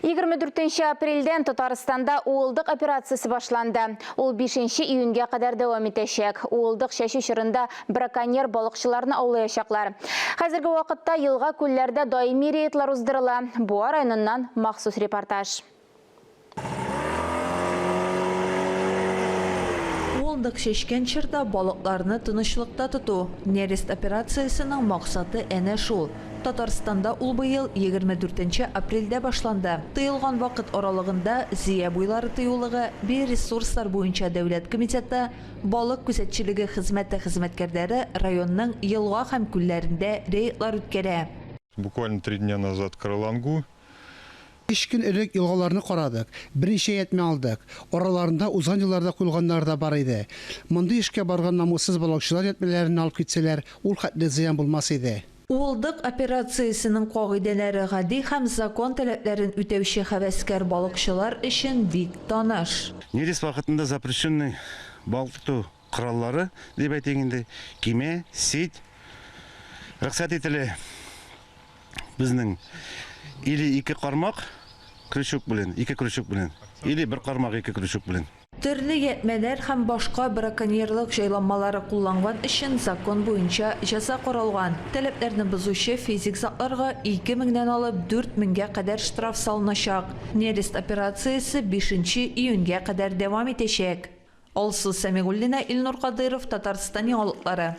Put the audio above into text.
24 апрелден Татарстанда уылдық операциясы башланды. Ол 5 июньге қадар давам етешек. Уылдық шәшу шырында браконьер балықшыларны аулаяшақлар. Қазіргі уақытта елға көллерді даими рейдлар уздырыла. Буа районынан махсус репортаж. Уылдық шешкен чырда балықларны тынышлықта тұту. Нерест операциясының мақсаты әне шул. Татарстанда ул быйыл 24 апрельдә башланды. Тыйылган вакыт аралыгында Зия буйлары тыюлыгы биоресурслар буенча дәүләт комитеты балык күзәтчелеге хезмәте хезмәткәрләре районның елга һәм күлләрендә рейдлар үткәрә. Буквально 3 дня назад Каралангу. 5 көн элек елгаларны карадык, беренче ятмә алдык. Араларында узган елларда куелганнар да бар иде. Мондый эшкә барган намуссыз балыкчылар ятмәләрен алып китсәләр, ул хәтле зыян булмас иде. Уылдық операциясының кагыйдәләре гади һәм закон таләпләрен үтәүче хәвәскәр балыкчылар өчен бик таныш. Нерест вакытында запрещенный балық тоту кораллары дип әйтгәндә, кеме, сеть рөхсәт ителә. Безнең или 2 кармак крючок белән, 2 крючок белән, или 1 кармак 2 крючок белән. Төрле ятмәләр һәм башка браконьерлык җайланмалары кулланган өчен закон буенча җәза каралган. Таләпләрне бозучы физик затларга 2000-дән алып 4000-гә кадәр штраф салыначак. Нерест операциясе 5 июньгә кадәр дәвам итәчәк. Алсу Сәмигуллина, Илнур Кадыров, Татарстан яңалыклары.